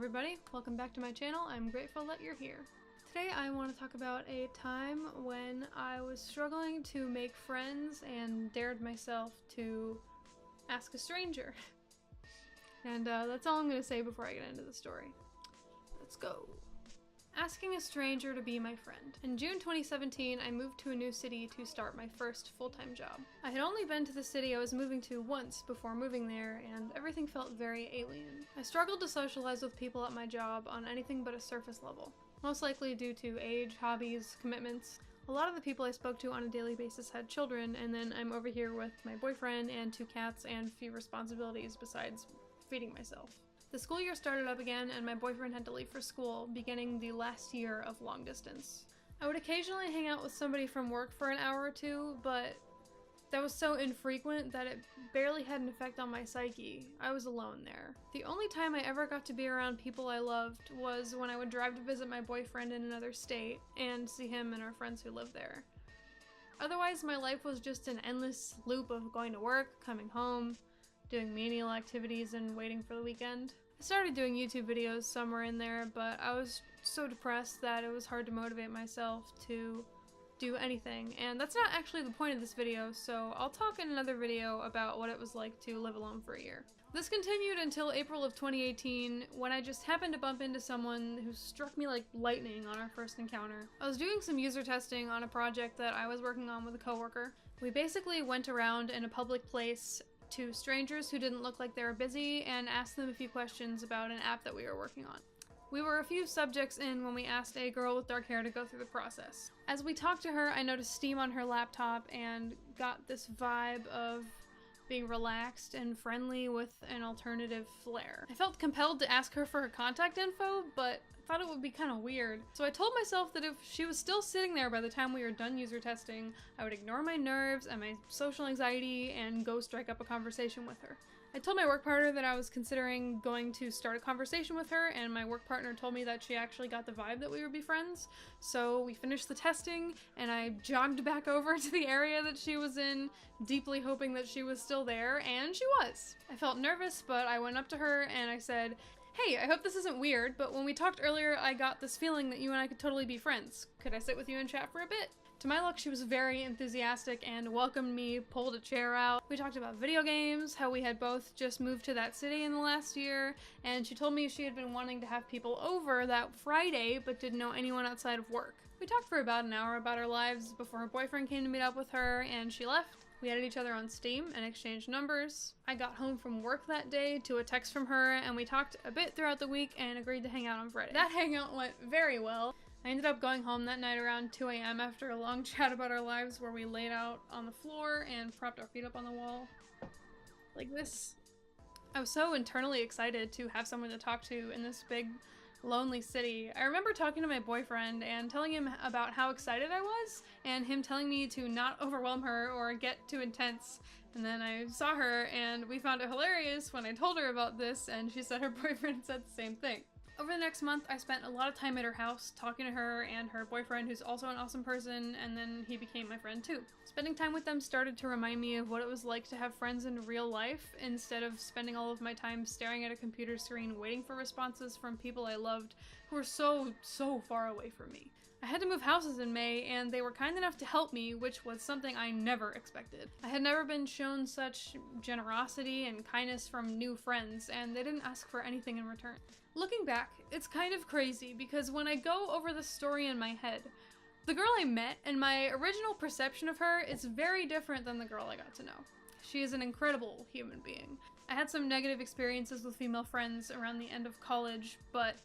everybody, welcome back to my channel. I'm grateful that you're here. Today I want to talk about a time when I was struggling to make friends and dared myself to ask a stranger. And that's all I'm going to say before I get into the story. Let's go. Asking a stranger to be my friend. In June 2017, I moved to a new city to start my first full-time job. I had only been to the city I was moving to once before moving there, and everything felt very alien. I struggled to socialize with people at my job on anything but a surface level, most likely due to age, hobbies, commitments. A lot of the people I spoke to on a daily basis had children, and then I'm over here with my boyfriend and 2 cats and a few responsibilities besides feeding myself. The school year started up again, and my boyfriend had to leave for school, beginning the last year of long distance. I would occasionally hang out with somebody from work for an hour or two, but that was so infrequent that it barely had an effect on my psyche. I was alone there. The only time I ever got to be around people I loved was when I would drive to visit my boyfriend in another state and see him and our friends who lived there. Otherwise, my life was just an endless loop of going to work, coming home, doing menial activities, and waiting for the weekend. I started doing YouTube videos somewhere in there, but I was so depressed that it was hard to motivate myself to do anything, and that's not actually the point of this video, so I'll talk in another video about what it was like to live alone for a year. This continued until April of 2018, when I just happened to bump into someone who struck me like lightning on our first encounter. I was doing some user testing on a project that I was working on with a coworker. We basically went around in a public place to strangers who didn't look like they were busy and asked them a few questions about an app that we were working on. We were a few subjects in when we asked a girl with dark hair to go through the process. As we talked to her, I noticed steam on her laptop and got this vibe of being relaxed and friendly with an alternative flair. I felt compelled to ask her for her contact info, but I thought it would be kind of weird. So I told myself that if she was still sitting there by the time we were done user testing, I would ignore my nerves and my social anxiety and go strike up a conversation with her. I told my work partner that I was considering going to start a conversation with her, and my work partner told me that she actually got the vibe that we would be friends. So we finished the testing, and I jogged back over to the area that she was in, deeply hoping that she was still there, and she was. I felt nervous, but I went up to her and I said, "Hey, I hope this isn't weird, but when we talked earlier, I got this feeling that you and I could totally be friends. Could I sit with you and chat for a bit?" To my luck, she was very enthusiastic and welcomed me, pulled a chair out. We talked about video games, how we had both just moved to that city in the last year, and she told me she had been wanting to have people over that Friday but didn't know anyone outside of work. We talked for about an hour about our lives before her boyfriend came to meet up with her, and she left. We added each other on Steam and exchanged numbers. I got home from work that day to a text from her, and we talked a bit throughout the week and agreed to hang out on Friday. That hangout went very well. I ended up going home that night around 2 a.m. after a long chat about our lives where we laid out on the floor and propped our feet up on the wall. Like this. I was so internally excited to have someone to talk to in this big, lonely city. I remember talking to my boyfriend and telling him about how excited I was, and him telling me to not overwhelm her or get too intense. And then I saw her and we found it hilarious when I told her about this, and she said her boyfriend said the same thing. Over the next month, I spent a lot of time at her house, talking to her and her boyfriend, who's also an awesome person, and then he became my friend too. Spending time with them started to remind me of what it was like to have friends in real life, instead of spending all of my time staring at a computer screen waiting for responses from people I loved who were so far away from me. I had to move houses in May, and they were kind enough to help me, which was something I never expected. I had never been shown such generosity and kindness from new friends, and they didn't ask for anything in return. Looking back, it's kind of crazy, because when I go over the story in my head, the girl I met and my original perception of her is very different than the girl I got to know. She is an incredible human being. I had some negative experiences with female friends around the end of college, but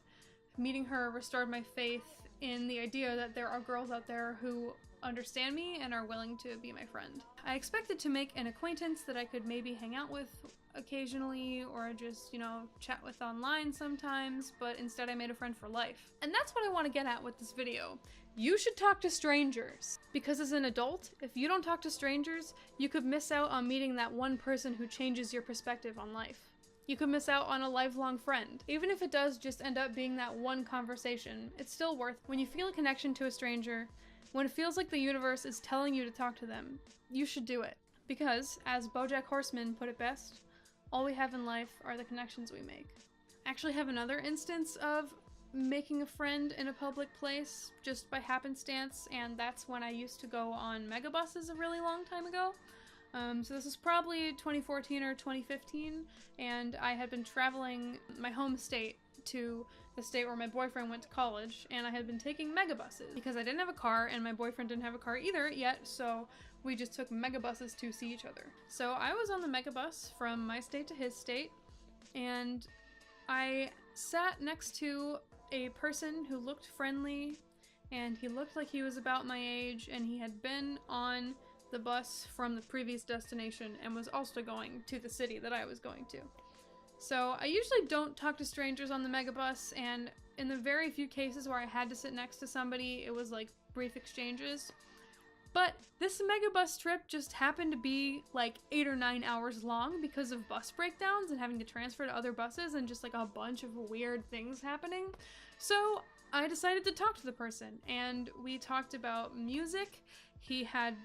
meeting her restored my faith in the idea that there are girls out there who understand me and are willing to be my friend. I expected to make an acquaintance that I could maybe hang out with occasionally or just, chat with online sometimes, but instead I made a friend for life. And that's what I want to get at with this video. You should talk to strangers, because as an adult, if you don't talk to strangers, you could miss out on meeting that one person who changes your perspective on life. You could miss out on a lifelong friend. Even if it does just end up being that one conversation, it's still worth it. When you feel a connection to a stranger, when it feels like the universe is telling you to talk to them, you should do it. Because, as BoJack Horseman put it best, all we have in life are the connections we make. actually have another instance of making a friend in a public place just by happenstance, and that's when I used to go on megabuses a really long time ago. So this is probably 2014 or 2015, and I had been traveling my home state to the state where my boyfriend went to college, and I had been taking megabuses because I didn't have a car and my boyfriend didn't have a car either yet, so we just took megabuses to see each other. So I was on the megabus from my state to his state, and I sat next to a person who looked friendly, and he looked like he was about my age, and he had been on the bus from the previous destination and was also going to the city that I was going to. So I usually don't talk to strangers on the megabus, and in the very few cases where I had to sit next to somebody, it was like brief exchanges. But this megabus trip just happened to be like 8 or 9 hours long because of bus breakdowns and having to transfer to other buses and just like a bunch of weird things happening. So I decided to talk to the person, and we talked about music. He had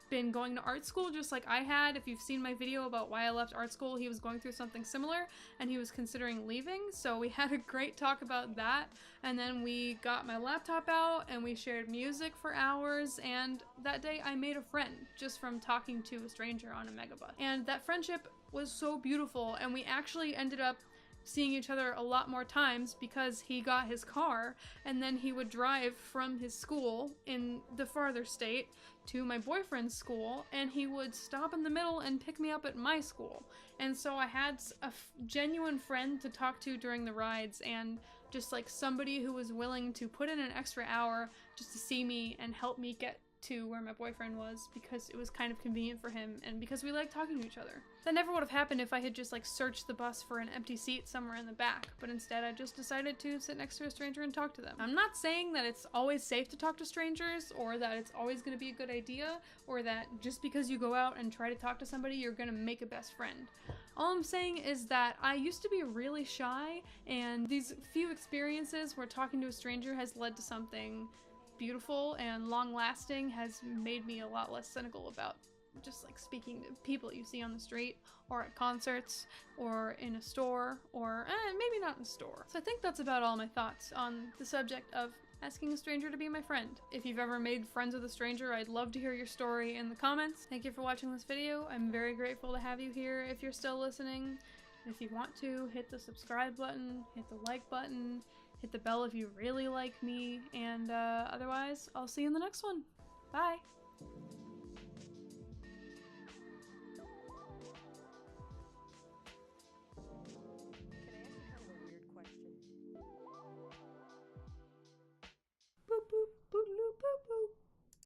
been going to art school just like I had. If you've seen my video about why I left art school, he was going through something similar and he was considering leaving, so we had a great talk about that. And then we got my laptop out and we shared music for hours, and that day I made a friend just from talking to a stranger on a megabus. And that friendship was so beautiful, and we actually ended up seeing each other a lot more times because he got his car and then he would drive from his school in the farther state to my boyfriend's school, and he would stop in the middle and pick me up at my school. And so I had a genuine friend to talk to during the rides, and just like somebody who was willing to put in an extra hour just to see me and help me get to where my boyfriend was because it was kind of convenient for him and because we liked talking to each other. That never would have happened if I had just like searched the bus for an empty seat somewhere in the back, but instead I just decided to sit next to a stranger and talk to them. I'm not saying that it's always safe to talk to strangers, or that it's always going to be a good idea, or that just because you go out and try to talk to somebody you're going to make a best friend. All I'm saying is that I used to be really shy, and these few experiences where talking to a stranger has led to something beautiful and long-lasting has made me a lot less cynical about just like speaking to people you see on the street or at concerts or in a store, or maybe not in a store. So I think that's about all my thoughts on the subject of asking a stranger to be my friend. If you've ever made friends with a stranger, I'd love to hear your story in the comments. Thank you for watching this video. I'm very grateful to have you here if you're still listening. If you want to, hit the subscribe button, hit the like button, hit the bell if you really like me, and otherwise, I'll see you in the next one. Bye!